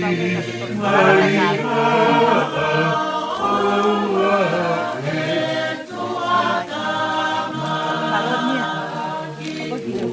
kami sa itong pagkakataon. Parang niya. Apa gitu?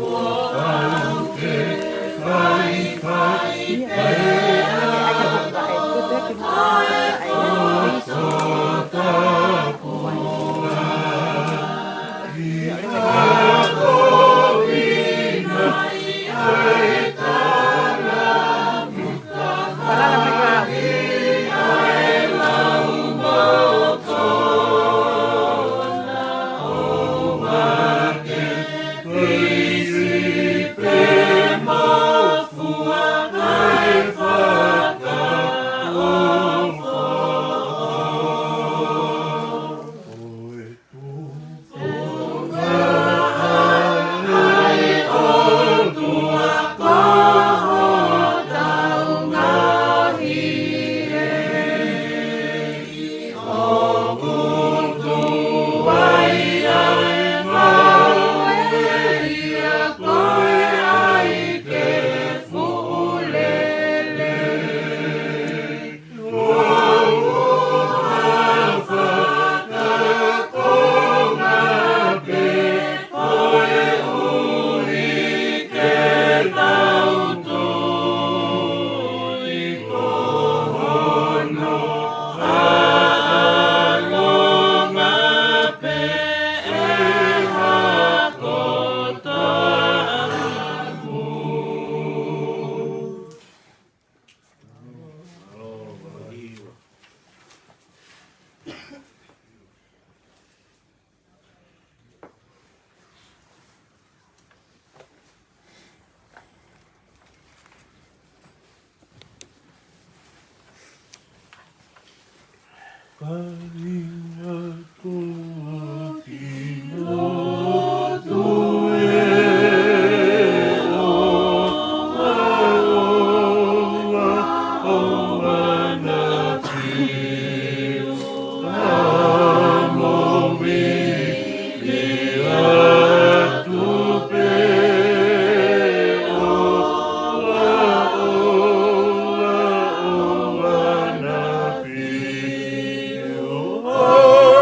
Oh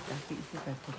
Tapi itu betul.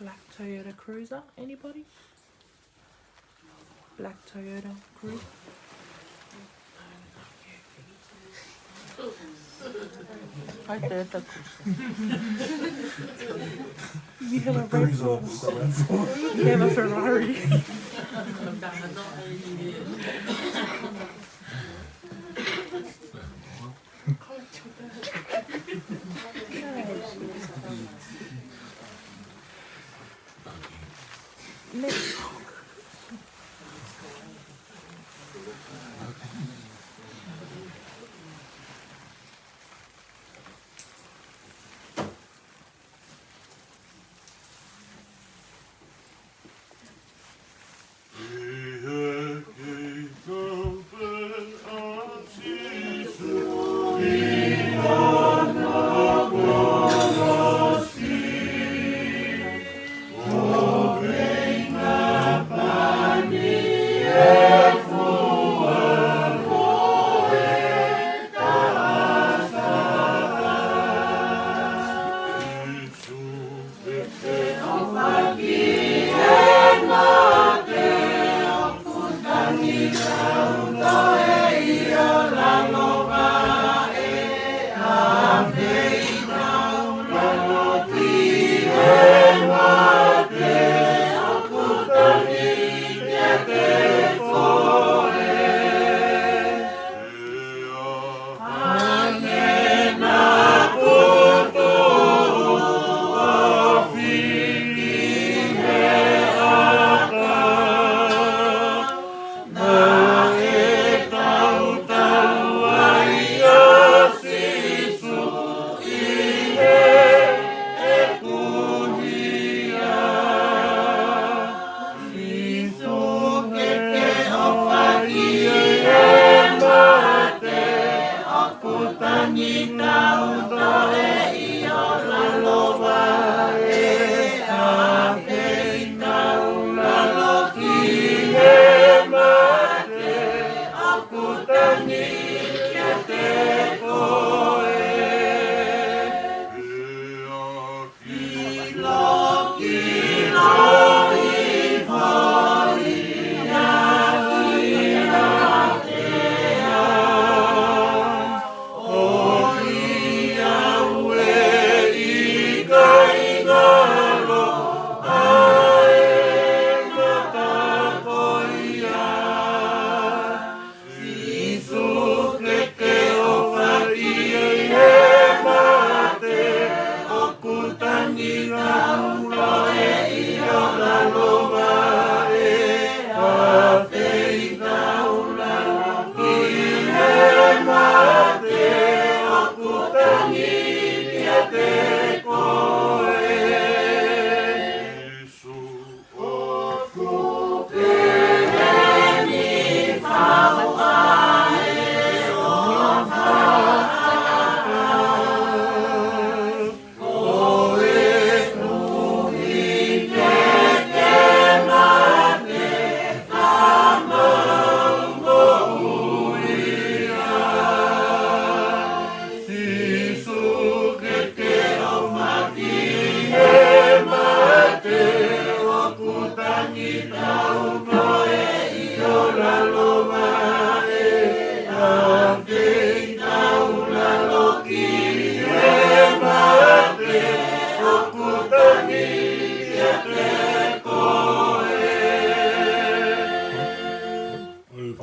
Black Toyota Cruiser, anybody? Black Toyota Cruiser. Hai Toyota You have a red Force. You have a Ferrari. Next.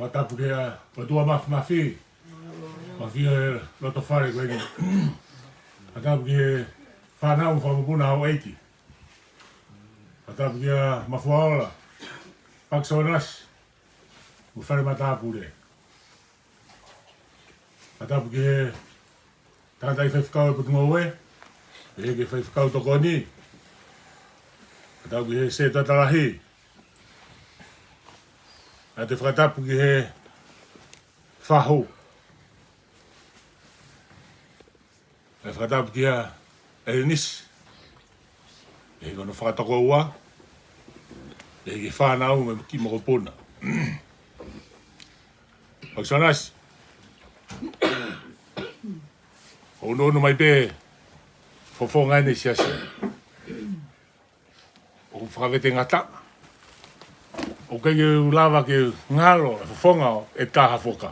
whakatapu kia patua mafi. Mafi e loto whare koe ni. Whakatapu kia whanau whamupuna hau eiki. Whakatapu kia mafuaola. Paksonas. Whare matapu re. Whakatapu kia tātai whaiwhikau e putunga ue. E ke whaiwhikau toko ni. Whakatapu kia se tatarahi. A te whakatapu ki he whahu. E whakatapu ki a Eunice. E kono whakatako ua. E ki whanau me ki mokopuna. Paksonas. O nono mai pe whawhonga ne siasi. O whakawete ngata. O kei lava ke ngalo, whonga e taha whoka.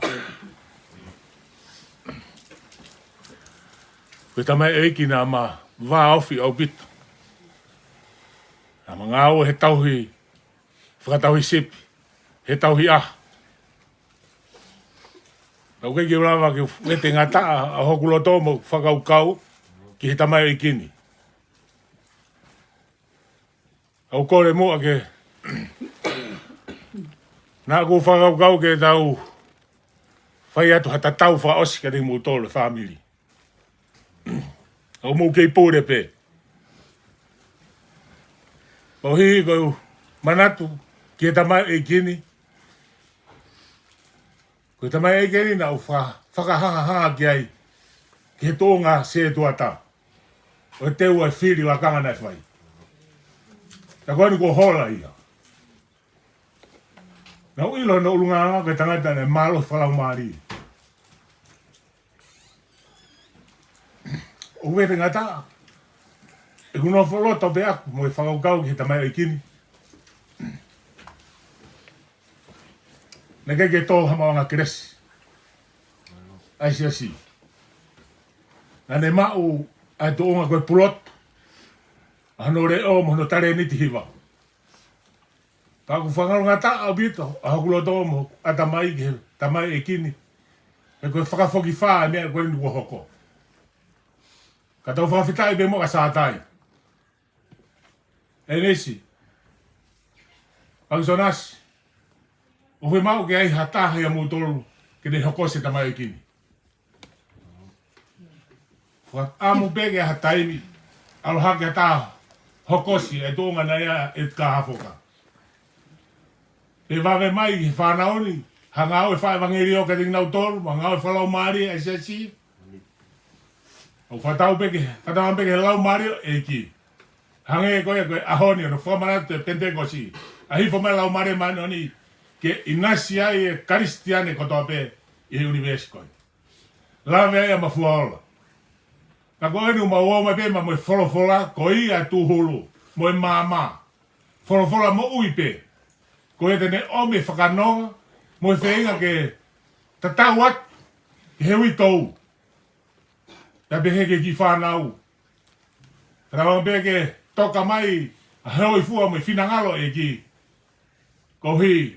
Koe tamai eiki nā ma wā awhi au bitu. Nā ma ngāo he tauhi, whakatauhi sipi, he tauhi ah. O kei lava ke wete ngata a hokuloto mo whakaukau ki he tamai eikini. Au kore mua ke nā ko whakaukau ke tau whai atu hata tau wha osi ka ringu tōle whamiri. Au mou kei pōre pē. O hi kou manatu ki he tamai e kini. Ko tamai e kini nā u whakahanga ki ai ki he tōnga se tuata. O te ua whiri wa kanga nai whai. Ta koe ni ko hola ia. Nau ilo na ulunganga ke tangata ne malo whalau maari. O wete ngata. E kuno wholoto pe aku mo e whakaukau ki he tamai e kini. Na kei ke tō hamawanga keresi. Aisi asi. Na ne mau ai tō onga koe pulot. Ano re o mo no tare niti hiwa. Tāku whangaro ngā tā au bito, a hakulo tō mo a tamai e kini. E koe whakawhoki whaa mea koe ni hoko. Ka tau whawhitai be mo ka sātai. E nesi. Paksonas. O whi mau ke ai hataha ia mūtolu ke ne hoko se tamai e kini. Amu peke a hataimi. Alohake hataha hokosi e tōnga na ia e ka hafoka. E wawe mai he whanaoni, ha ngāo e whae wangeri o ka ringnau toru, ma ngāo e whalau maari e se si. O whatau peke he lau maari e ki. Hange e koe ahoni, no whamaratu e penteko si. A hifo me lau maari mani oni, ke inasi ai e karistiane kotoa pe i he universi koe. Lawe ai a mafuaola. Ka koe ni uma uo mai pe ma mo e wholofola, ko i a tūhulu, mo e māma. Wholofola mo ui pe. Ko e tene ome whakanonga, mo e whenga ke tatau atu, ke hewi tau. Ta behe ke ki whanau. Rawang behe ke toka mai, a heoi fua mo e whinangalo e ki. Ko hi,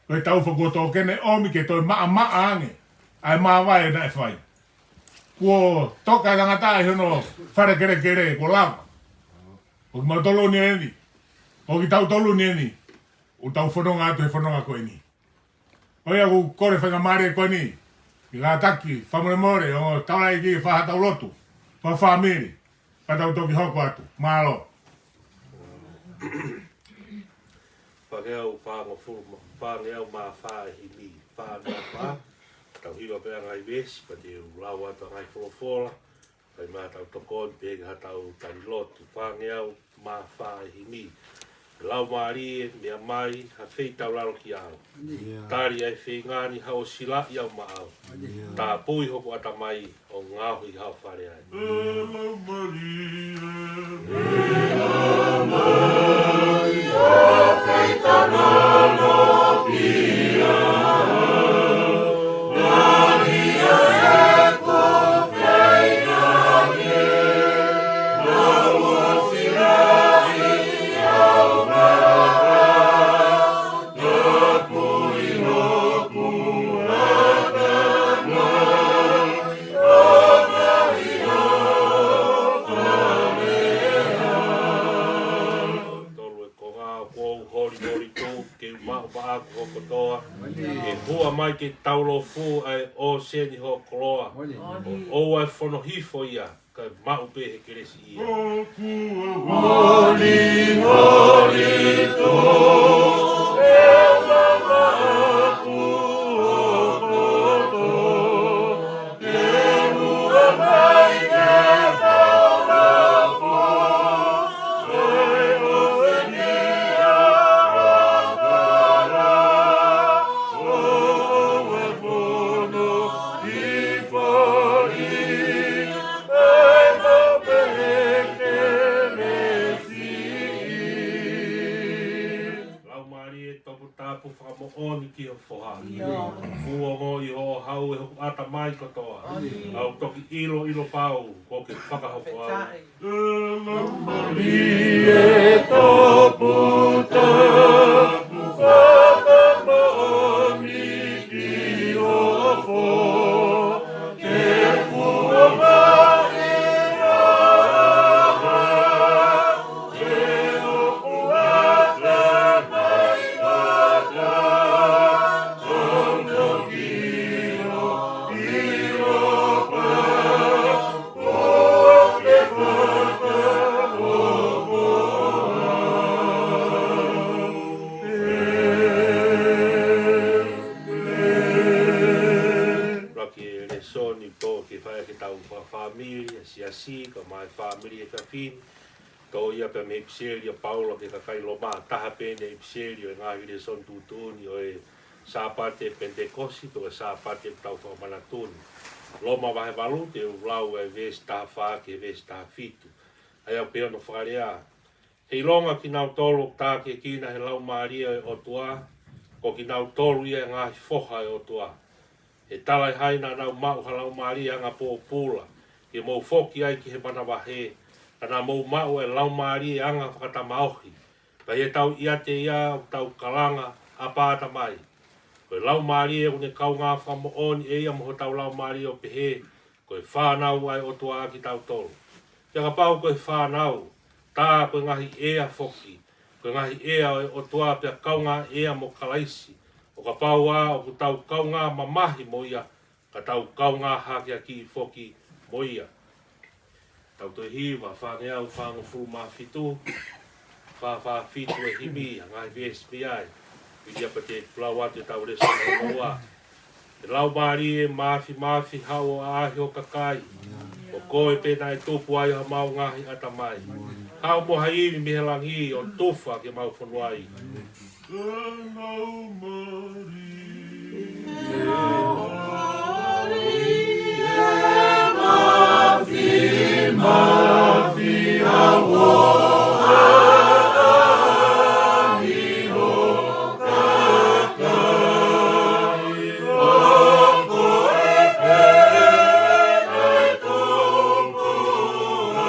ko e tau whakoto kene ome ke toi maa ange, ai maa vai e nai whai. Ko toka e tangata e hono whare kere ko lava. O ki mau tolu ni eni, o ki tau tolu ni eni. O tau whanonga atu he whanonga koe ni. Oia ku kore whainga maare koe ni. I ngā taki, whamore more, o taurai ki whahatau lotu. Whawhamiri. Patau toki hoko atu. Mālo. Whaneau whango fuma. Whaneau mā whahi mi. Whanea wha. Tau hiwa pēr ngai wesi. Pa te lau atu ngai wholofola. Pai mā tau tokon pēngi hatau tari lotu. Whaneau mā whahi mi. Lau maari mea mai ha whei tau laro ki au. Tari ai whei ngāni hao sila i au ma au. Tā pui hoko ata mai o ngāhui hao whare ai. Lau maari. Lau maari. O whei tanano ki au. Ngāni a eko whei ngāni. Lau o sila i au. ke mau ba ko kotoa ke hua mai ke taulo fu ai o seni ho koloa o ai fono hifo ia ka mau pe he keresi ia Holy, holy, oni ki o foha. Fuongo I ho hau e hoku ata mai kotoa. Au toki ilo pau ko ke whakahoko au. Marie toputa whakamaoni ki o fo ke fuonga si ka mai family ka fin to ia pe me pselia Paulo ke ka kai loma taha pene pselia nga ile son tutuni o e sa parte pentecosti to sa parte tau fa manatun loma vai valu te lau e vesta fa ke vesta fitu ai pe no faria e longa ki nau tolo ta ke kina he lau maria o tua ko ki nau tolo ia nga foha o tua e tala haina nau mau halau maria nga po pula ke mo foki ai ki he mana wahe ana mo mau e lau mari anga whakata maohi pa e tau ia te ia tau kalanga apata mai ko e lau mari e une kau ngā whamo oni e ia moho tau lau mari o pehe ko e whanau ai o tua aki tau tolu kia ka pau ko e whanau tā ko e ngahi ea foki ko e ngahi ea o tua pia kau ngā ea mo kalaisi o ka pau a o ku tau kau ngā mamahi mo ia ka tau kau ngā haki aki foki moia tau to hiwa whanea au whango fu ma fitu wha fitu e himi ngai VSPI widia pate plau atu tau resa noa e lau mari e mafi hao a ahi o kakai o koe pena e tupu ai ha mau ngahi atamai hao moha imi mihelangi o tufa ke mau whanuai Mafi awo ami ho kakai oko e pene toko ai kahana umai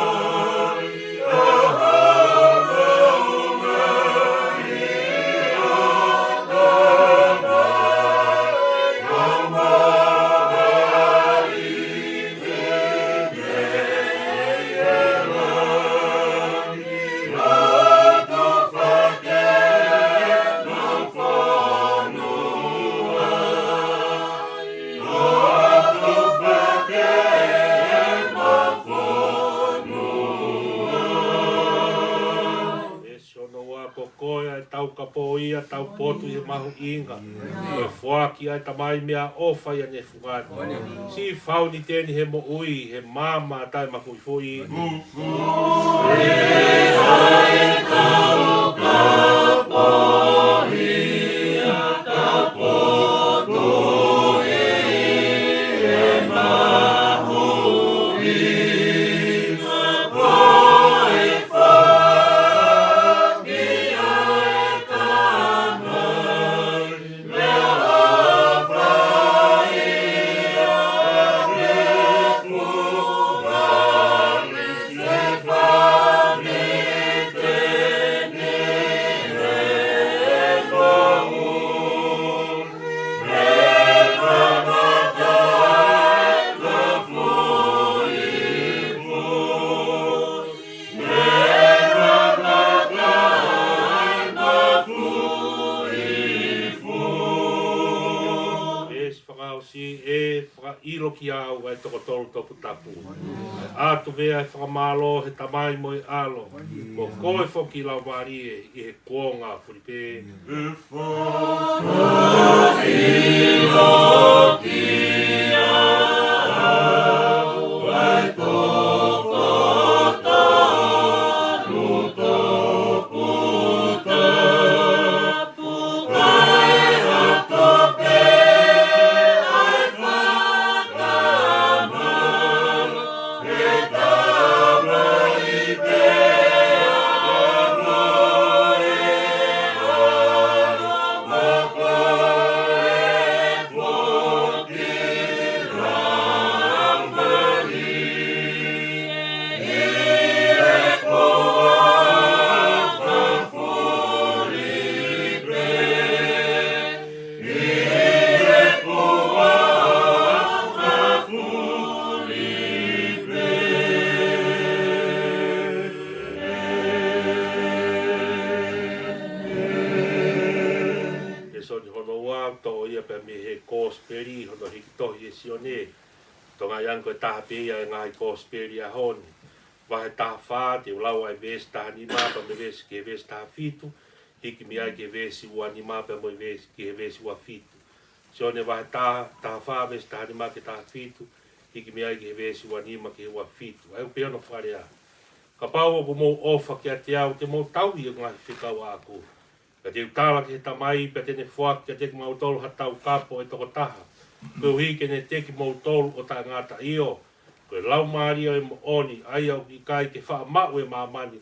tau kapo ia tau potu I mahu inga e fuaki ai tamai mea ofa ia ne fugani si fauni teni he mo ui he mama tai mafui fui tau kapo ia tau potu si e ilo ki au ai toko tolu toku tapu. Atu vea e whakamalo he tamai mo i alo. Ko koe foki lau wari e i he kuonga Filipe. Tonga yang ko taha pia ngai kosperi a honi. Wahe taha wha te ulau ai vesi taha ni mapa me vesi ke vesi taha fitu. Hiki mi ai ke vesi ua ni mapa mo vesi ke vesi ua fitu. Sione wahe taha wha vesi taha ni mapa ke taha fitu. Hiki mi ai ke vesi ua ni mapa ke ua fitu. Ai upea no wharea. Ka pau o mo ofa ke ate au te mo tau i ngai whikau aku. Ka te utala ke tamai pe tene fuak ke te mau tolu hatau kapo e toko taha. Ko hi ke ne teki mo tolu o ta ngata io. Ko lau maari o mo oni ai au ki kai ke wha mau e mamani.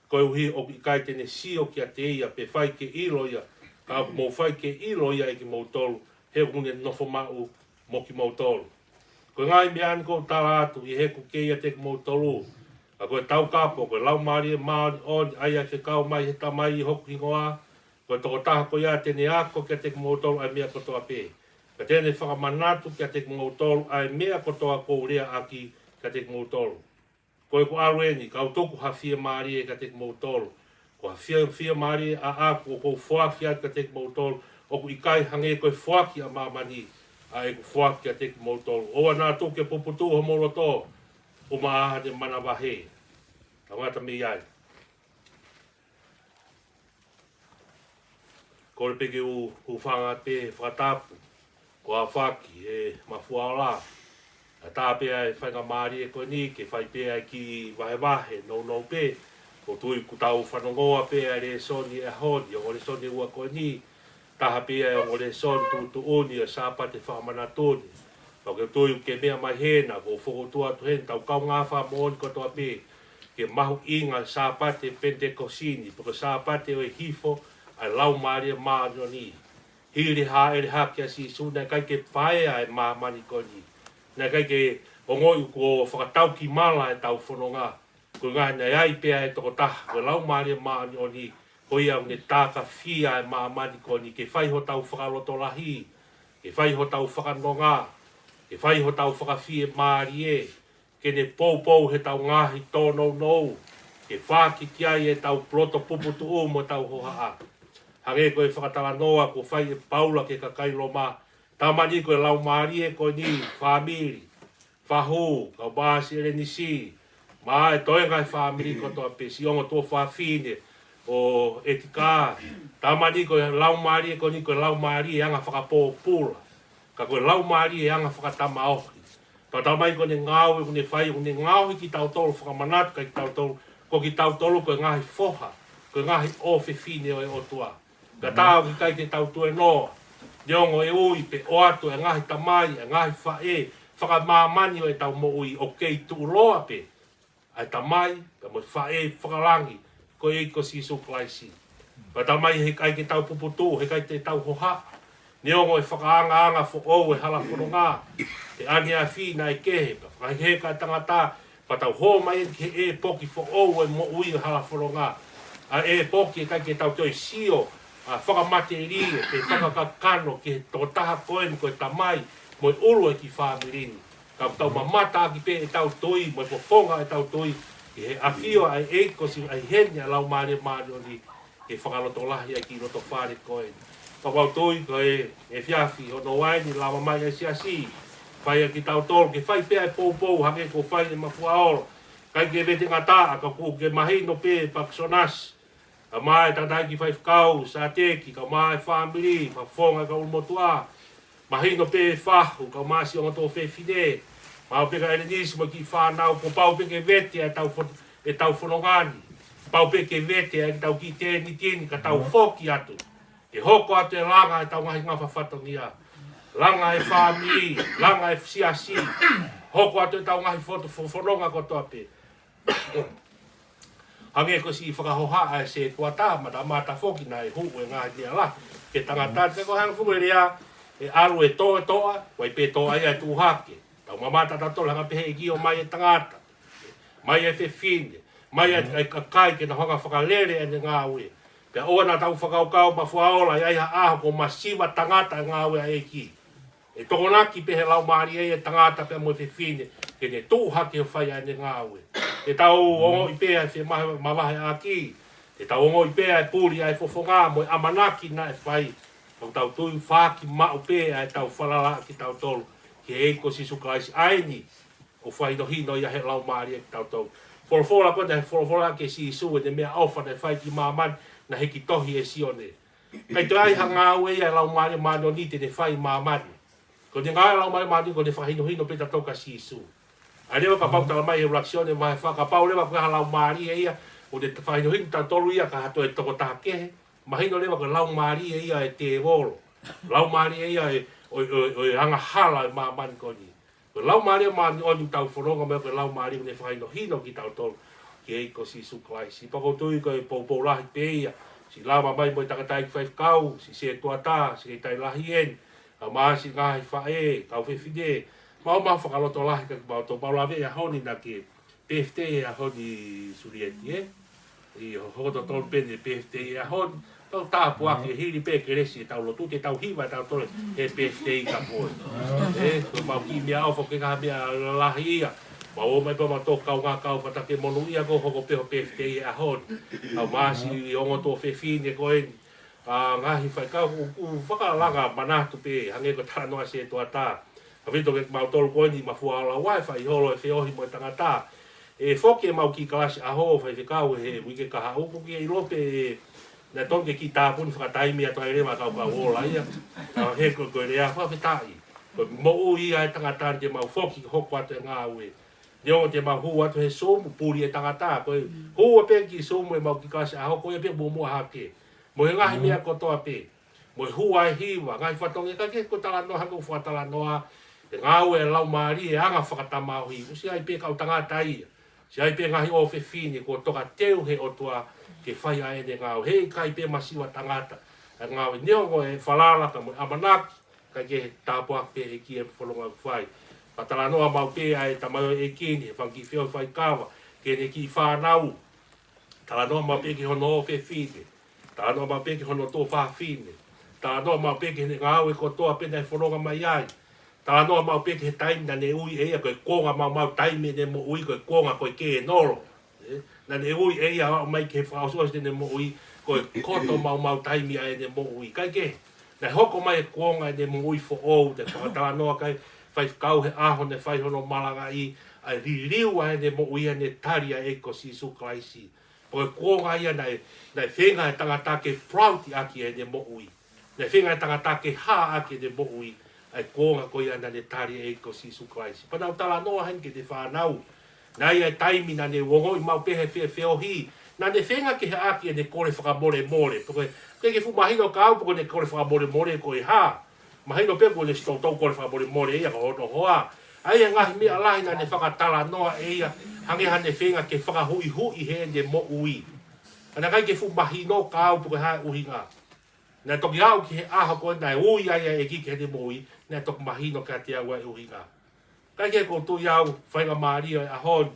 Ko hi o ki kai tene sio ki a te ia pe whai ke ilo ia. Ka mo whai ke ilo ia e ki mo tolu. He hune nofo mau mo ki mo tolu. Ko ngai me an ko tala atu i he ku ke ia teki mo tolu. A koe tau kapo, koe lau maari e maari oni ai ai whekau mai he tamai i hoku hingoa. Koe toko taha ko ia tene ako ki a teki mo tolu ai mea kotoa pe. Ka tēne whakamanatu kia te ngotolu ai mea kotoa kou rea aki kia te ngotolu. Koe ko arueni, kau toku hawhia maari e kia te ngotolu. Ko hawhia maari a aku o kou whuaki a kia te ngotolu. O ku ikai hange koe whuaki a mamani a e ku whuaki a te ngotolu. Oa nā tō kia puputu ho moro tō o maaha te mana wahe. Tangata me iai. Kore peke u whanga te whakatapu. Ko a whaki e mafua o la. A tā pēa e whainga maari e koe ni, ke whai pēa ki wahe wahe, no pē. Ko tui ku tau whanongoa pēa re soni e honi, o le soni ua koe ni. Taha pēa e o le soni tu uni e sāpa te whamana tōni. Ko ke tui ke mea mai hena, ko whokotua tu hen, tau kau ngā wha mooni kotoa pē. Ke mahu inga sāpa te pentekosini, poko sāpa te o e hifo, ai lau maari e maari o ni. Hiri ha ere ha kia si su nai kai ke paea e mamani koni. Nai kai ke ongoi ko whakatau ki mala e tau whanonga. Ko ngai nei ai pēa e toko taha. Ko lau maari e maani o ni. Ko ia ne tāka fia e mamani koni. Ke whaiho tau whakaloto lahi. Ke whaiho tau whakanonga. Ke whaiho tau whakawhi e maari e. Ke ne pou he tau ngahi tōnou nou. Ke whaki kia e tau ploto puputu o mo tau hoha a. Hage koe whakatala noa ko whai e paula ke kakailo ma. Tamani koe lau maari e koe ni, whamiri, whahu, kau bāsi ere nisi. Ma e toi ngai whamiri kotoa pe, si ongo tō whawhine o etika. Tamani koe lau maari e koe ni koe lau maari e anga whakapō pula. Ka koe lau maari e anga whakatama ohi. Tau tamai koe ne ngāu e kune whai, kune ngāu ki tau tolu whakamanatu kai ki tau tolu. Ko ki tau tolu koe ngahi foha, koe ngahi ofe fine o e otua. Ka tāu ki kai te tau tue noa. Neongo e ui pe o atu e ngahi tamai, e ngahi whae, whakamāmani o e tau mo ui o kei tu roa pe. Ai tamai, ka mo whae whakalangi, ko e ko si su klaisi. Ka tamai he kai ke tau puputu, he kai te tau hoha. Neongo e whakaanga fo o e hala whanonga. Te ani a whina e kehe, ka whakahe ka tangata, pa tau ho mai ke e poki fo o e mo ui e hala whanonga. A e poki e kai ke tau toi sio, a whakamate ri e te whakakakano ke tō taha koen koe tamai mo i ulu e ki whamirini. Ka tau mamata ki pe e tau tui, mo i pofonga e tau tui, ki he awhio ai eiko si ai henya lau maare o ni, ke whakaloto lahi ai ki roto whare koen. ka wau tui ko e fiafi o no wai ni lama mai e siasi fai ki tau tol ke fai pe po po hange ko fai ma fuaolo kai ke vete ngata ka ku ke mahi no pe paksonas a mai ta dai ki fai kau sa te ki ka mai family ma fonga ka un motua mahi no pe fa ka mai si o to fe fide ma pe ka enis mo ki fa na po pau pe ke vete e tau fonongani pau pe ke vete e tau ki te ni tin ka tau foki atu e hoko atu e langa e tau ngahi ngafa fatongia langa e family langa e siasi hoko atu e tau ngahi foto fononga ko to pe hange ko si whakahoha e se tuata ma da mata foki na e hu e ngā dia la ke tangata te ko hang fueria e aru e toa wai pe toa ia tu hake tau mamata ta tola nga pehe ki o mai e tangata mai e fe finde mai e kai ke na honga whakalere e ngā ue pe oana tau whakaukau ma fuaola ia iha aho ko masiva tangata ngā ue e ki e tokonaki pehe lau maari e tangata pe mo fe finde ke ne tu hake o whai e ngā ue e tau ongo i pēa e mawahe aki, e tau ongo i pēa e pūri ai fofonga mo e amanaki na e whai, tau tui whaki mao pēa e tau whalala ki tau tolu, ki e eiko si suklaisi aini, o whai no hino ia he lau maari e ki tau tolu. Wholofola kona he wholofola ke si isu e ne mea awhana e whai ki māman na he ki tohi e sione. Kai tu ai hanga au e ia lau maari mano ni te ne whai māman. Ko ne ngai lau maari mano ko ne whai hino hino peta toka si isu. A lewa ka pau tala mai e reaksione mai whaka pau lewa ka lau maari e ia o te whaino hino tau tolu ia ka hato e toko takehe mahino lewa ka lau maari e ia e te wolo lau maari e ia e o hanga hala e maa mani koni lau maari e mani onu tau whanonga mea ka lau maari ne whaino hino ki tau tolu ki eiko si suklai si pako tui ko e pou lahi pe ia si lama mai mo i takatai ki whaifkau si se tuata si e tai lahi en a maa si ngahi whae kau whewhide mau whakaloto lahi ka kibao tō paulawe a honi na ke PFT a honi surieti e i hokoto tōru pene PFT a honi tau tāpu aki e hiri pē keresi e tau lotu te tau hiwa e tau tole e PFT i ka poe e tō mau ki mea au whoke ngā mea lahi ia mau o mai pa ma tō kau ngā kau whatake monu ia ko hoko peho PFT i a honi au māsi i ongo tō whewhine ko eni ngahi whaikau u whakalanga manatu pē hange ko tara noa se tō tā Avito ke mau tolu ko ni mafua ala wifi holo e feohi mo tangata e foke mau ki klasi a ho fa kau he wike ka ha upu ki lope na tonge ki ta pun fa taimi ato ere ma ka ola ia he ko rea fa fitai ko mo i ai tangata te mau foki hoko ate nga we yo te mau hu atu he somu puri e tangata ko hu pe ki somu e mau ki klasi a ho ko e pe mo ha ke mo nga hi mea ko to pe mo hu ai hiwa ngai fatonge ka ke ko tala no ha ko fa tala no e ngau e lau maari e anga whakatamau hi. Si ai pe kau tangata ia. Si ai pe ngahi o whewhine ko toka teu he o tua ke whai a ene ngau. Hei kai pe masiwa tangata. E ngau e neongo e whalalaka mo amanaki. Kai ke tāpuak pe e ki e wholonga whai. Patala noa mau pe a e tamayo e kini. E whanki whio whai kawa. Ke ne ki whanau. Tala noa mau pe ki hono o whewhine. Tala noa mau pe ki hono tō whawhine. Tala noa mau pe ki ngau e ko toa pena e wholonga mai ai. Tā noa mau peke he taimi na ne ui eia koe konga mau taimi ne mo ui koe konga koe ke e noro. Na ne ui eia mai ke whaosuas ne mo ui koe koto mau taimi a e ne mo ui. Kai ke, na hoko mai e konga e ne mo ui fo ou te whakatala noa kai whai kau he aho ne whai hono malanga i a ririu a e ne mo ui a ne taria e ko si suklaisi. Koe konga ia na whenga e tangata ke prouti aki e ne mo ui. Na whenga e tangata ke ha aki e ne mo ui. Ai konga ko ia na ne tari e ko si suklaisi. Panau tala noa hen ke te whanau. Na ia taimi na ne wongo i mau pehe whiohi. Na ne whenga ke he aki e ne kore whakamore more. Koe ke fu mahino ka au poko ne kore whakamore more ko e ha. Mahino pe ko ne stoutou kore whakamore more ia ka hono hoa. Ai e ngahi mea lahi na ne whakatala noa e ia. Hangeha ne whenga ke whakahui hui he ne mo ui. Ana kai ke fu mahino ka au poko hae uhinga. Na toki au ki he aha koe nai ui ai e ki ke he mo ui. Nē tok mahino ka te awa e uhinga. Kai ke ko tui au, whainga maari a hon,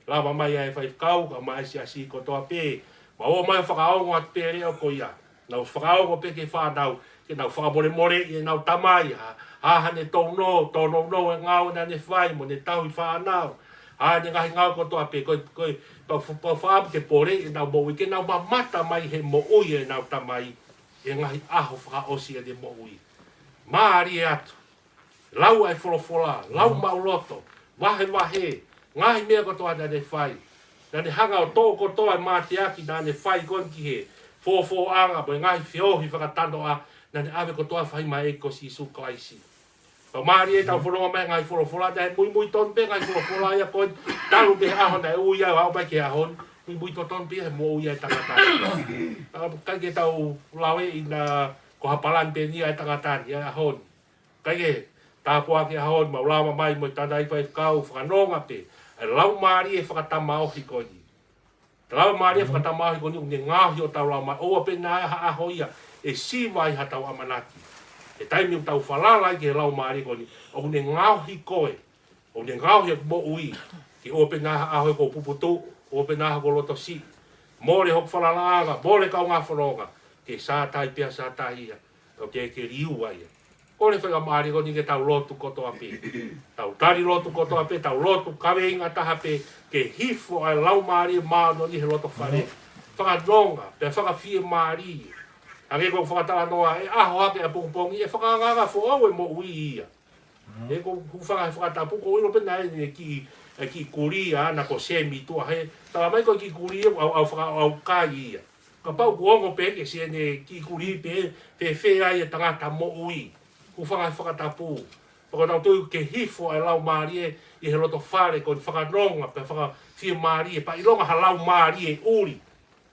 lama mai ai whai kau, ka mai si asi ko toa pē. Ma o mai whakaongo at pē reo ko ia. Nau whakaongo pē ke whanau, ke nau whakamore more i nau tamai, ha ne tono e ngau na ne whai, mo ne tau i whanau. Ha ne ngahi ngau ko toa pē, ko whaapu ke pore, e nau mo i ke nau mamata mai he mo ui e nau tamai. e ngahi aho whakaosi e de mo ui. Maari e atu. Lau ai wholofola, lau mauloto, wahe wahe, ngahi mea kotoa na ne whai. Na ne hanga o tō kotoa e māti aki na ne whai konki he. Fō anga, mo ngahi whiohi whakatano a, na ne ave kotoa whai mai e kosi isu klaisi. Tau maari e tau whanonga mai ngai wholofola, na he mui ton pe ngai wholofola ia koe, taru pe ahon na e ui au au mai ke ahon, mui ton pe he mo ui ai tangatani. Kai ke tau lawe i na kohapalan pe ni ai tangatani, ai ahon. Kai ke, tāpua ke ahon, mau lama mai mo i tanda i whai kau, whanonga pe, e lau maari e whakatama ohi koni. Lau maari e whakatama ohi koni, unge ngahi o tau lau mai, oa pe nā ha aho ia, e siwai ha tau amanaki. E taimi tau whalala ke lau maari koni, o ne ngauhi koe, o ne ngauhi mo ui, ki ope ngaha ahoe ko puputu, ope ngaha ko loto si, mōre hok whalala anga, mōre kau ngā whanonga, ke sātai pia sātai ia, o ke riu aia. Kore whega maari koni ke tau lotu kotoa pe, tau tari lotu kotoa pe, tau lotu kawe inga taha pe, ke hifo ai lau maari maano ni he loto whare, whakanonga, pe whakawhie maari. Ake ko whakatala noa, e aho hake a pongpongi, e whakanganga fo au e mo ui ia. E ko whakatala puko ilo pena e ki kuria, na ko semi tua he, tala mai ko ki kuria au kai ia. Ka pau kuongo pe ke se ne ki kuria pe whea ia tangata mo ui. Ku whakatala pu. Whakatala tui ke hifo e lau maari e, i he loto whare ko whakanonga pe whakawhia maari e, pa ilonga ha lau maari e uri.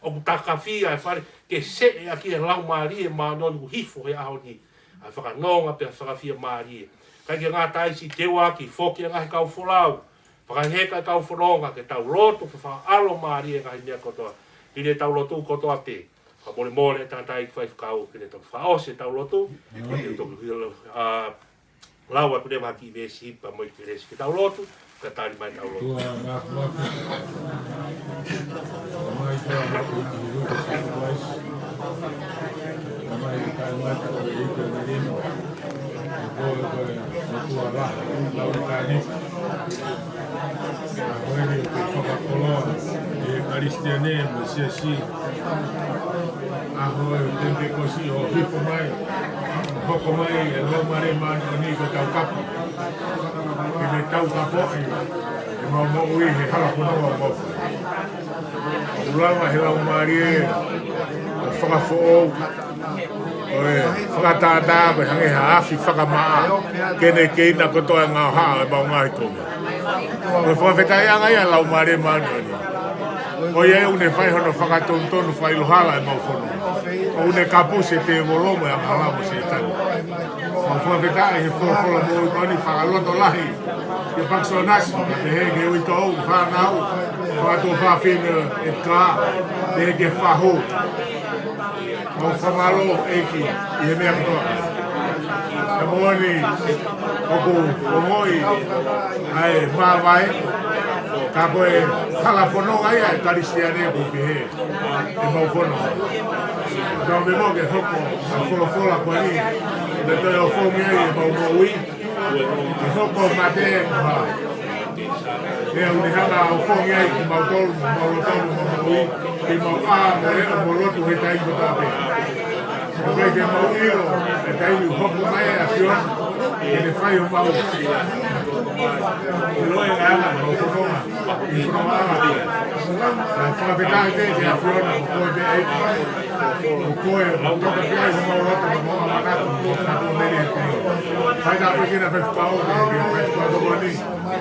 O ku takawhia e whare, ke se e aki e lau maari e maanoni ku hifo he aho ni. A whakanonga pe whakawhia maari e. Kai ke ngā taisi te waki, whoki ngahi kau wholau. Whakaheka kau whanonga ke tau lotu, whakaalo maari e ngahi mea kotoa. I ne tau lotu kotoa te. Ka mole tātai whai whakau, ke ne tau whaose tau lotu. Lau aku ne maki i vesi, pa moi ke resi ke tau lotu, ka tāri mai tau lotu. Cristiane, você assim, arroz, tem que cozinhar, o rico mais, pouco mais, é logo mais mais bonito que o capo, que me tá o capo, e mal moui, e hala por não mofa. O lama, ela o marie, o fagafo, o fagatata, o hange hafi, fagamaa, que ne que na kotoa ngā e mau ngai komi. O fagavetai anga ia lau marie manoni. O ia une whai hono whakatontonu whai lohala e mauwhono. O une kapu se te wolomo e amalamo se tani. O whawhetai he wholofola mo i koni whakaloto lahi. Ke pakso nasi, ka te hege ui to au, whanau, whakato whawhine e kā, te hege whaho. O whamalo eki i he mea katoa. E moani, oku omoi, ai mawai, ka koe hala whanonga ia e Cristiane ko ki he, e mau whanonga. Tau me moke hoko a wholofola koe ni, me toi o whongi e mau moui, e hoko mate e koha. E au ni hanga o whongi e ki mau tolu, mau lotolu, mau moui, ki mau a mo reo mo lotu he taingo tape. E koe ke mau iro, e taingo hoko mai a whiona, e ne whai o mau. E loe ngā anga, mau whanonga. I whanonga pia. Nā whakawhetai te a whiona, o koe te eiki. O koe, o toka pia i mau rota, o mau amanatu, o kato nere e te. Whai tā pekina whewhpau, e heke whewhpau toko ni.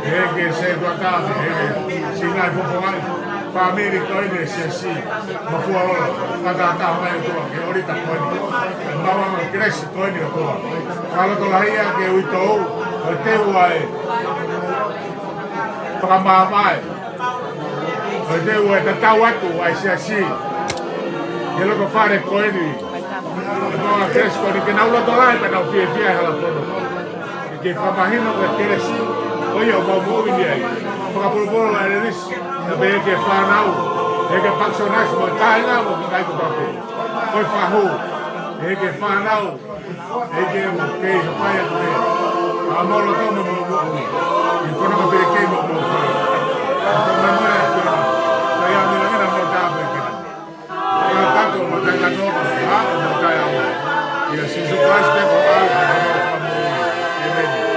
E heke se tuata, e heke singai whopongai. Whamiri koine se si, mafua ora, kata mai o toa, ke orita koine. Mawanga kresi koine o toa. Kaloto lahia ke ui tou, o te ua e. Whakamāmai. O te ua e tatau atu ai se si. Ke loko whare koine. O toa kresi koine, ke naula tola e penau fie fie hala tono. Ke whamahino ke kresi, oia o mau moini ai. Whakapulupolo e rerisi. Tapi ke whanau, ke pakso nasi mo tainga mo ki kai kupape. Koi whahu, ke whanau, ke mo kei hapaya koe. A molo tomo mo mokuni, i whanau pere kei mo mokuni. A whanau mora e whiona, kai a mira ngina mo tāpe kina. Kaya tātou matai katoa ka wha, o matai au. Ia Sisu Christ te ko au, ka hana o whamui. Amen.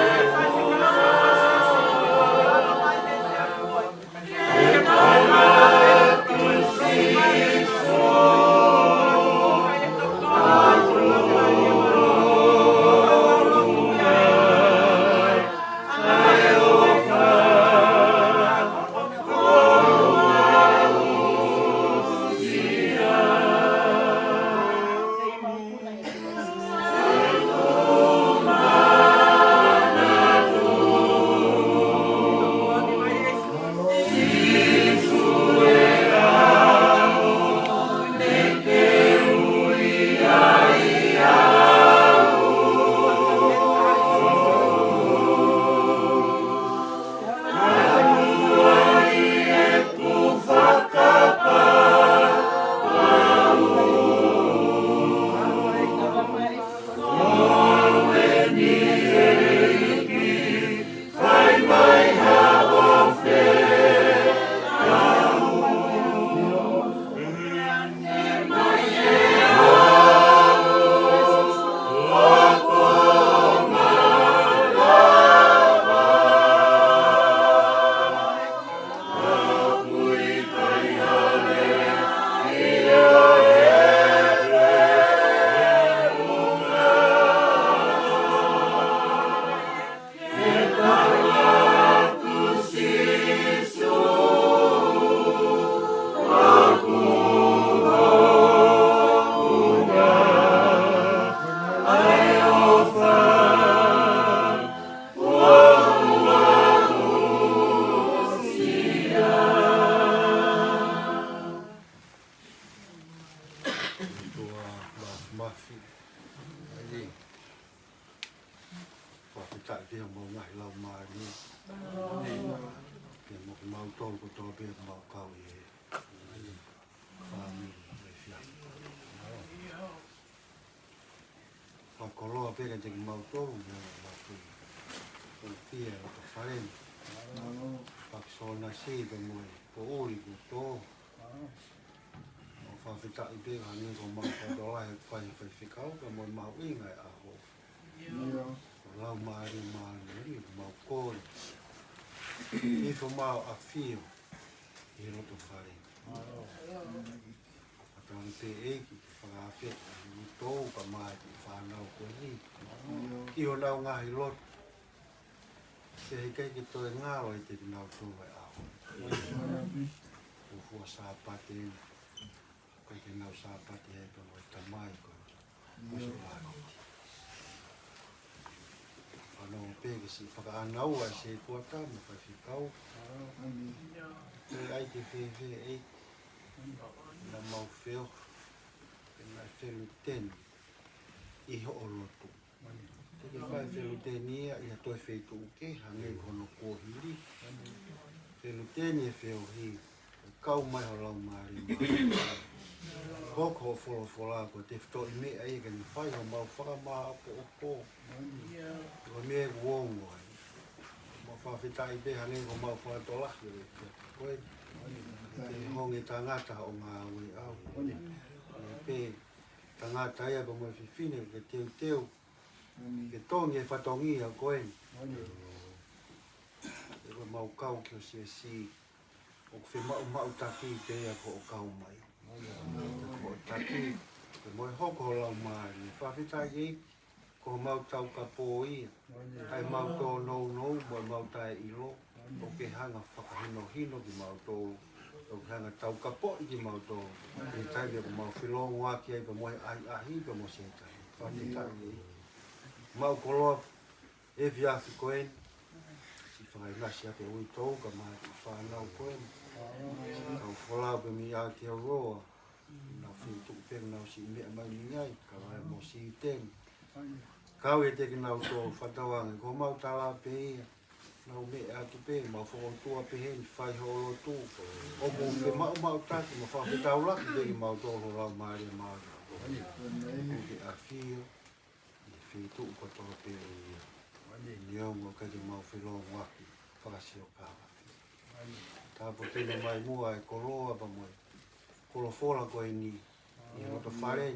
I roto whare,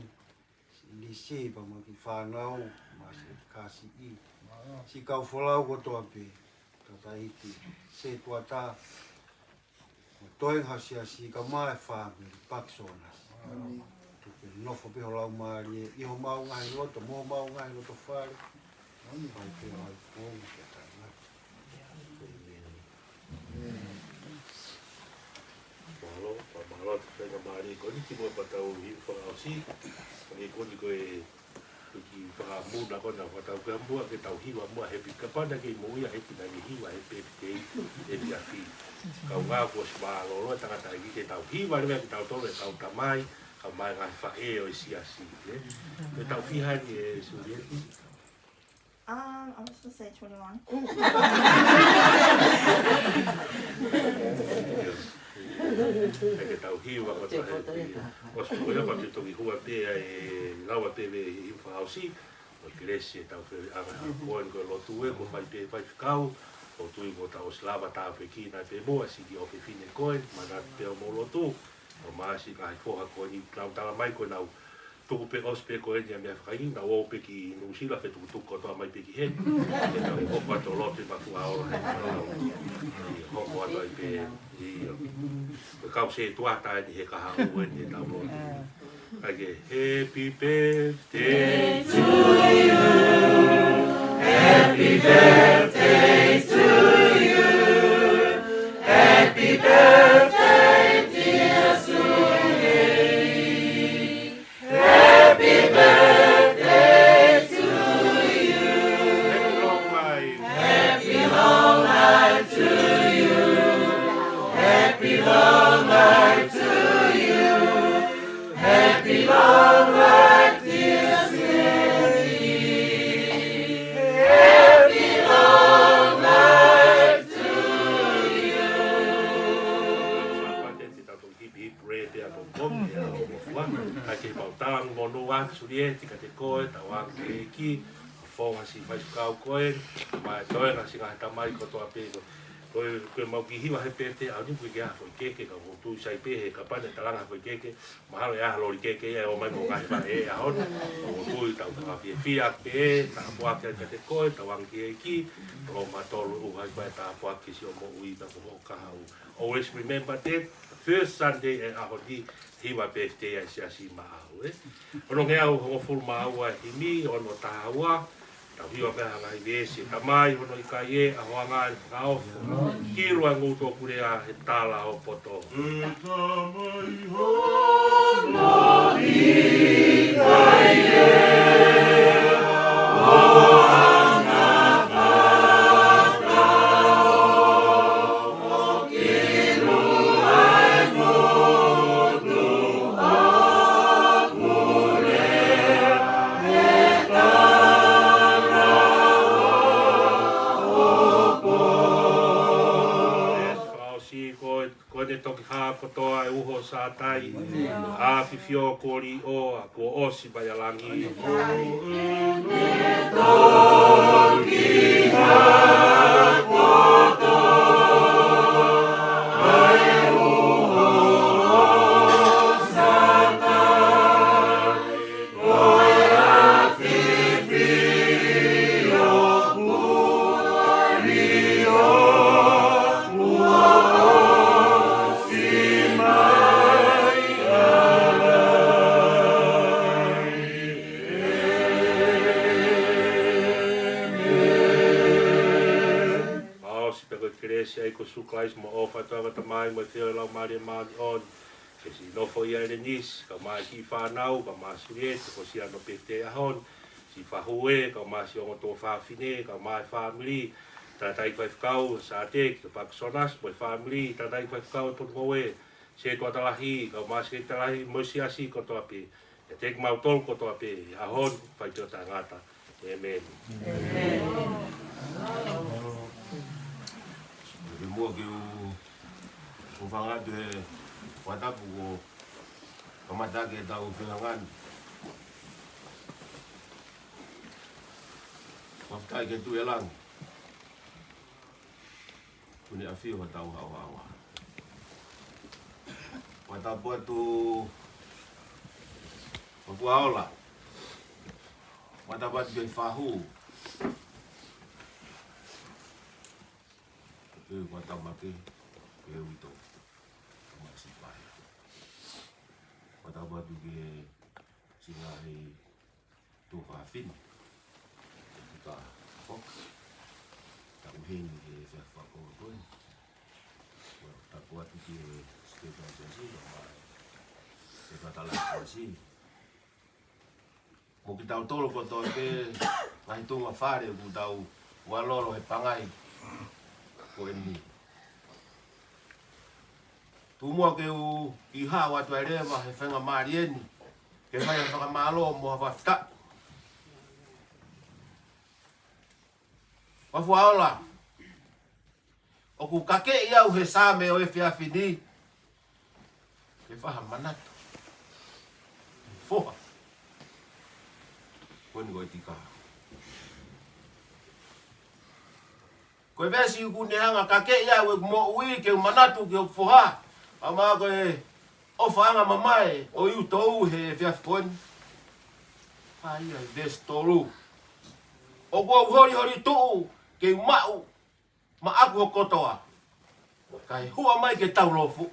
li si pa ma ki whanau, ma se kasi I. Si kau wholau kotoa pe, tata iti, se tuata, Toeng hasia si ka mai whāme paksonas. Tupe nofo pe holau maari, iho mau ngai loto, mo mau ngai loto whare. Mai pe mai pōngu kia tāna. Mahalo, te whenga maari, ko ni ki mua patau hi whakausi, ni koni koe ki whakamuna kona whatau kia mua ke tau hiwa mua hepi kapana ke muia hepi na ni hiwa hepi kei hepi a whi. Kau ngā kua smālolo e tangata i ke tau hiwa ni mea ki tau tole tau tamai, kau mai ngai whae o isi asi. Ke tau whihani e Surieti? I was supposed to say 21. Ke tau hiwa ko ta hepi. Os koe pa te toki hua pēa e laua pēwe i whahausi, o ki resi e tau whewe anga koen koe lotu e, ko whai pē whai whikau, o tui ko tau slava tāwhi ki nai pē moa, si ki o whi whine koen, mana pēo mō lotu, o maasi ka hai whoha koen i klau tala mai koe nau, tuku pe os pe koen ia mea whakai, na o pe ki Nusila, whe tuku tuku toa mai pe ki hen, e tau i hoko ato lotu i maku aora hei marau, i hoko ato i pe, i kau se tuata ni he kaha uen e tau lotu. Age, happy birthday to you, happy birthday to you, happy birthday dear Suli, happy birthday to you, happy long life to you, happy long life to you, happy long life dear Suli, happy long life to you. Ake pautang mono wan Surieti ka te koe, tau ang te eki, whonga si mai kau koe, mai toenga si ngā tamai kotoa pēko. Koe mau ki hiwa he pēte, au nipu ki aha whoi keke, ka tū sai pēhe, ka pane talanga whoi keke, mahalo e aha lori keke e, o mai mo ngahi whare e ahon, o tū tau tanga whie whiak pē, tā puake ka te koe, tau ang ki eki, o matolu uhai koe tā puake si o mo ui ta ko kaha u. Always remember that, first Sunday e ahon hi, hiwa birthday ai si asi maau, Ono ngea u hongo fulu maau a himi, ono tahaua, tau hiwa peha ngai vesi, tamai ono i kai e, ahoa ngā i whakaofo, kirua ngūto kurea he tāla o poto. Tamai hono i kai e, toki hā kotoa e uho sā tai, a whiwhio kōri o, a kō osi bai alangi. toki hā kotoa, ai uho sā tai, oi a whiwhio kōri o, e ko suklais mo ofa tanga tamai mo te lau mari mani on ke si nofo ia ere nis ka mai ki whanau ka mai Surieti ko si ano pete ahon si whahue ka mai si ongo tō whawhine ka mai family tatai kwai whakau sa te ki Paksonas mo family tatai kwai whakau e Pongoe se toa talahi ka mai si talahi mo si asi ko toa pe e tek mau tol ko toa pe ahon whai tō tangata Amen. Ke mua ke o whangatu he watapu ko kamatake tau whengangan. Waftai ke tu e lang. Kuni a whiwa tau hawa. Watapu atu Mapuaola. Matabat gay fahu. Matamaki. Ito. Masipay. Matabat gay singahi tufafin. Kita fok. Tamuhin gay fako pun. Takuat gay sekitar jasi. Sekitar jasi. Mo ki tau tolo ko to ke ngai tunga whare ku tau walolo he pangai ko eni. Tu mua ke u i hawa tu rewa he whenga maari eni ke whai a whakamalo mo hawa whita. Wafuaola o ku kake iau he same o e whiawhini ke whaha manatu. Foha. Koni ko tika. Ko vesi ku ne hanga kake ia we mo ui ke manatu ke foha. Ama ko e o fanga mamae o iu tou he fiafkon. Ai ai destolu. O go hori tu ke mau ma aku kotoa. Kai hua mai ke tau lofu.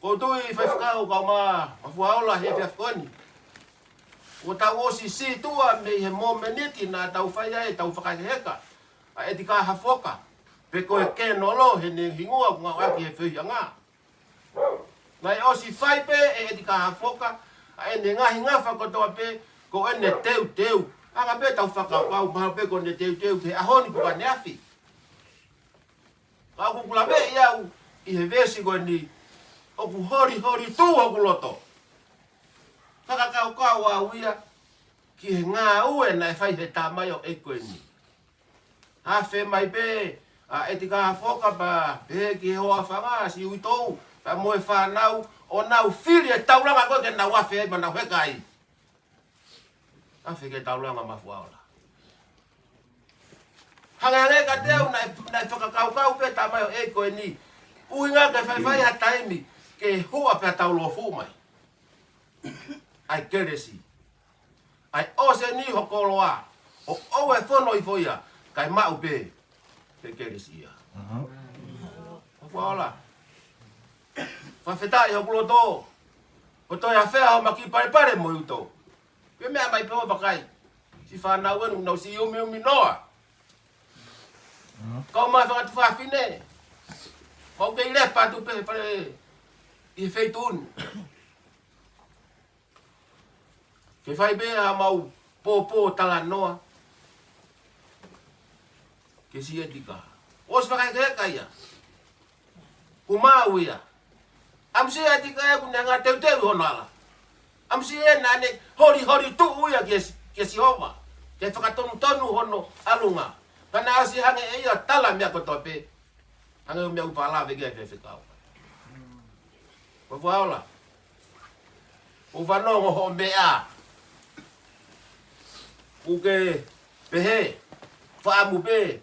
Ko tui fefkau ka ma fuaola he fiafkon. O tau o si tua me he mo meniti na tau whaia e tau whakaheka. A e tika hafoka. Pe ko e ke nolo he ne hingua ngā waki he whia ngā. Ngai o si whai pe e tika hafoka. A e ne ngahi ngā whakotoa pe ko e ne teu. Anga pe tau whakapau maha pe ko ne teu te ahoni puka ne afi. Ka kukula me iau i he vesi ko ni. O ku hori tu o ku loto. Whakakau a uia ki he ngā ue na e whai he tāmai o e koe ni. Ha whe mai pe e tika hawhoka pa pe ki he hoa whanga si ui tou pa moe whanau o nau whiri e tauranga koe ke nau awhi e ma nau heka i. Awhi ke tauranga mafuaola. Hangange ka teo na e whakakau pe tāmai o e koe ni. Ui ngā ke whai ha taimi ke hoa pe taulo fumai. Ai keresi. Ai ose ni hokoloa. O oe whono i foia. Kai mau pe. Pe keresi ia. Whaola. Whawhetai hokuloto. O toi a whea ho maki pare mo uto. Pe mea mai pe ho bakai. Si whanau enu nau si umi noa. Kau mai whakatu whawhine. Kau kei lepa tu pe pare. I feitun. Ke whai bea mau pō tala noa. Ke si e tika. Os whakai heka ia. Ku mau ia. Am si e tika e kune ngā teu honala. Am si e nane hori tu uia ke si hova. Ke whakatonu hono alunga. Kana asi hange e ia tala mea koto pe. Hange mea upala vege e whewhekau. Wafuaola. Uwhanongo ho mea. Uke pehe, whaamu pe,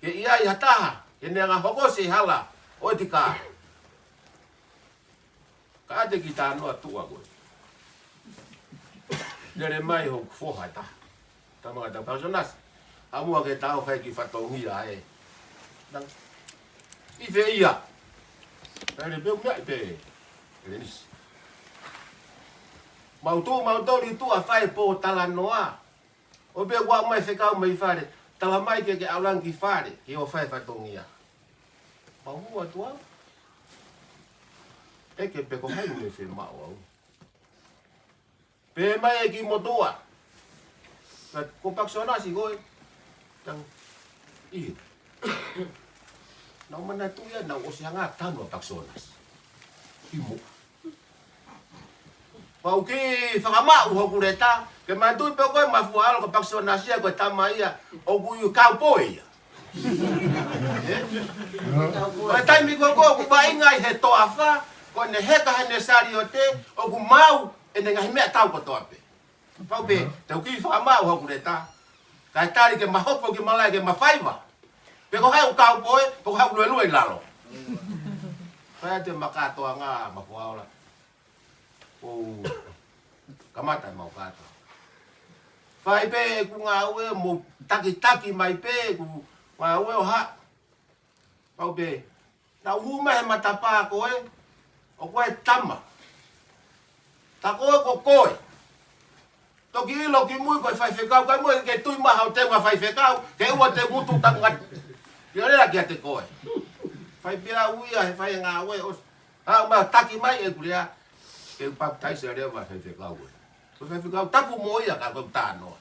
ke ia i hataha, ke nea hokosi hala, o tika. Ka ate ki tā noa tua koe. Nere mai ho kufoha ta. Ta mga tau personas. Amua ke tau whai ki whatongia e. Nang, i whe ia. Nere peu mea i pe. Renis. Mautori tua whai po tala noa. O be wa mai whekau mai whare, tala mai ke aurangi whare, ke o whai whatongia. Mahua tua. Eke pe ko hai me whe mao au. Pe mai e ki motua. Ko paksona si koe. Tang, iyo. Nau mana tu ya, nau osi hanga tano paksonas. Imo. Pau ki whakamau hoku reta, ke mantui pe koe mafualo ka paksonasia koe tamaia, o kuyu kau poe ia. Koe taimi koe koe ku waingai he toa wha, koe ne heka hene sari o te, o ku mau e ne ngahi mea tau kotoa pe. Pau pe, tau ki whakamau hoku reta, kai tari ke mahopo ki malai ke mawhaiwa. Pe ko hai u kau poe, pe ko hai u lue lalo. Pea te makatoa ngā mafuaola. kamata mau kato. Fai pe ku ngā ue mo taki mai pe ku ngā ue o ha. Pau pe, na uhume he matapa koe, o koe tama. Ta koe ko koe. Toki ilo ki mui koe fai whekau, kai mui ke tui maha o te ngā fai whekau, ke ua te ngutu tangat. Ia rera kia te koe. Fai pia uia he fai ngā ue os. Ha, ma taki mai e kurea, ke upap taise rea wa fai whekau koe. Ko fai whekau tapu mo ia ka koe tānoa.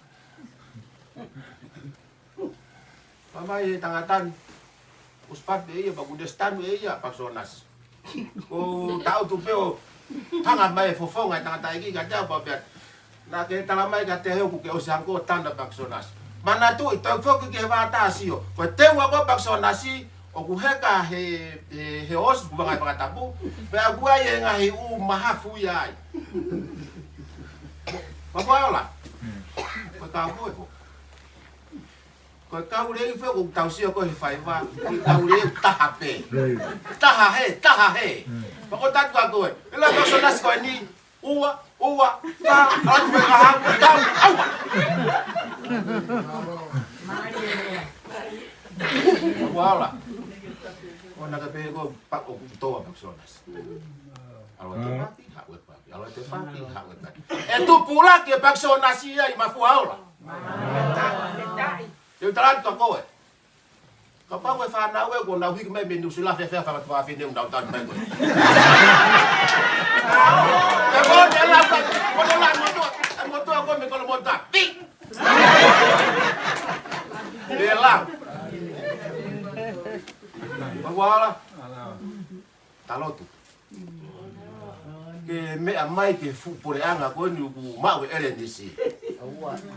Pamai e tangatan, uspat e ia, paku destanu e ia, pak sonas. Ko tau tu peo, hanga mai fofonga e tangata iki ka tau papiat. Na ke talamai ka te heu ku ke osangko tanda pak sonas. Mana tu, tau foki ke wata asio. Ko te wako pak sonasi, o ku heka he os, ku bangai pakatapu, pe aku ai e ngahi mahafu iai. Papaola, ko kau koe po. Ko kau rei fo ko tau sio ko he fai va, kau rei taha pe. Taha he. Pako tat ko koe. Ela ko sonas ko ni ua, ta, at me ka tau, aua. Wala. Ko na ka pe ko pak o toa pak sonas. Alo te paki, hawe paki. Alo te paki, hawe paki. E tu pula ke pak sonas ia i mafuaola. Eu taran to koe. Ka pa koe whanau e ko nau hiki mai me nusula whewhea whakatwa whine un tau mai koe. E ko te lau ka, ko te lau motua, e motua koe me kono motua. Pi! E lau. Mawala. Talotu. Ke mea mai ke fupore anga koe ni uku mau e ere nisi.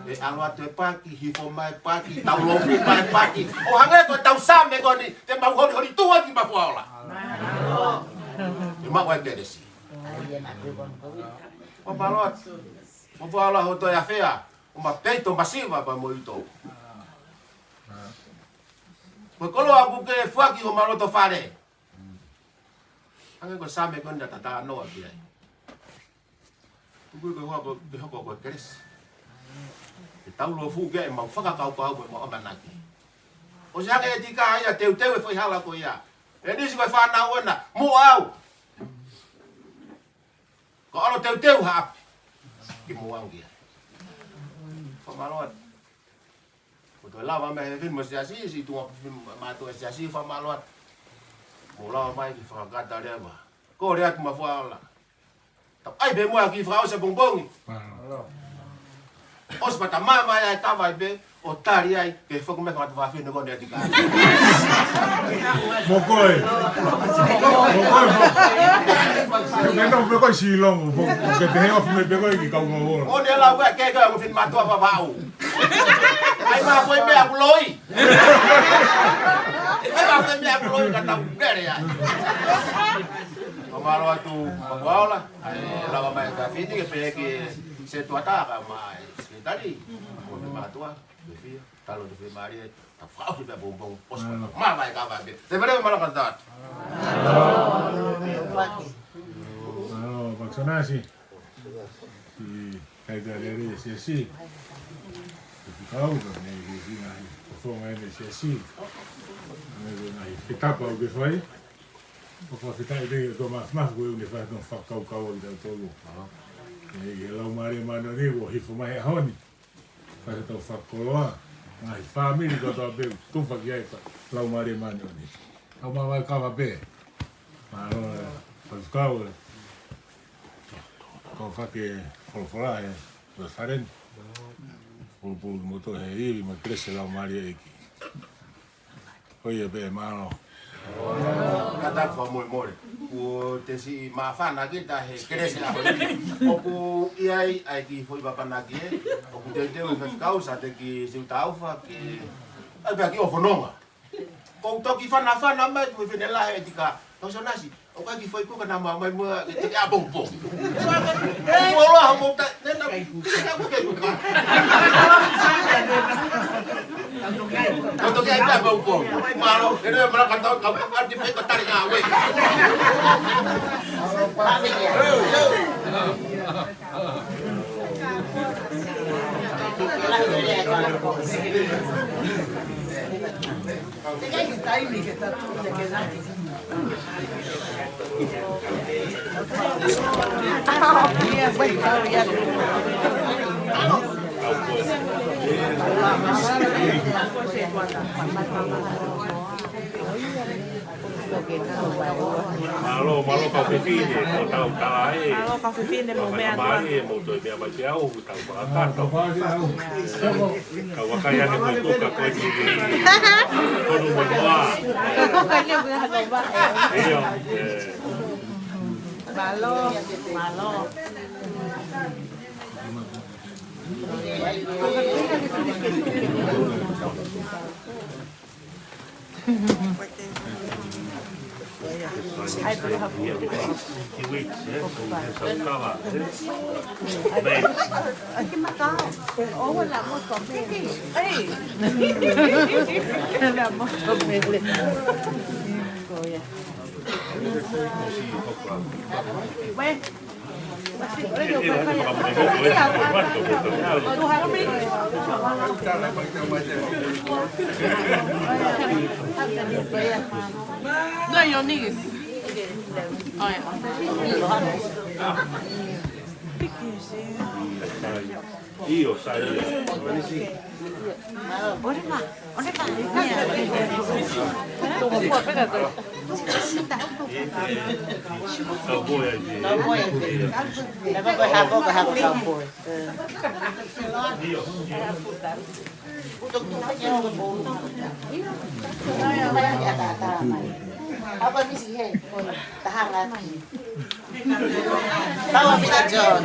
E alwa te paki, hifo mai paki, tau lofu mai paki. O hange ko tau same ko ni, te mau hori tua ki mafuaola. E mau e kere si. O palot, mafuaola ho to ya fea, o ma peito masiva pa mo ito. Ko kolo aku ke fuaki ho maloto fare. Hange ko same ko nda tata noa kia. Tuku ko kere si. E tau lo fu ke mau whakakau kau koe mo amanaki. O se hake e tika ia teu e whai hala ko ia. E nisi koe whanau ana, mo au. Ko alo teu haapi. Ki mo au kia. Whamaloat. Ko toi lawa me he filma siasi, si tunga mātua siasi whamaloat. Mo lawa mai ki whakakata rewa. Ko rea tu mawhaola. Tau ai be mua ki whao se bongbongi. Os pata mama ya tava be o tari ai ke foku me ka tava fino ko ne tika. Mokoi. Me no me ko silong, ke te heo me pe ko ki ka mo. O ne la wa ke ka mo fin matua pa vau. Ai ma foi me abloi. Ai ma foi me abloi ka ta bere ya. Omaro atu pagola, ai la mai ka fiti ke pe ke se tuata ka mai. Tadi, mo me matua, de fia, talo de Maria, ta frau de bombom, pos. Ma vai ka va. Te veremos mal cantar. No, Baxonasi. Y kai da re si si. Ficau, né, que na forma é si si. Na fitapa o que foi. O que fitai de tomar mais o que faz no facau cau da todo. E lau mare mano nego hifo mai honi. Faz tau fakoloa. Ai família do beu, tu faz aí lau mare mano ni. Au mai kava be. Mas faz kau. Kau fake folfora é, o farente. O motor é ele, mas cresce lau mare aqui. Oi be mano. Kata fa mo mo. O te si mafana kita he cresce la o ku iai ai ki foi papa na ki o ku te o fa causa te ki se taufa ki ai ba ki o fononga ko to ki fana mai tu vene la he tika o so nasi o ka ki foi ku kana mai mo te a bom bom o lo ha mo ta ne na ku ke ku ka Untuk kita bau malu, ini malah kata kau kan di peta tarik ngawe. Malo kau pipi ni, kau tahu talai. Malo kau pipi ni mo mea tua. Mari mo tu mea macam tahu bakat tahu. Kau wakaya ni kau tu kau ni. Kau nu berdoa. Kanya berdoa. Iyo. Malo. Ai perlu hapus. Kiwik, ya. Sama. Baik. Aquí macao. Oh, wala mo komele. Ay. Wala mo komele. Kuya. Weh. Masih udah no, your knees. Oh, yeah. Iyo saya. Kau boleh aje. Iyo. Apa misi he? Tahan lagi. Bawa minat John.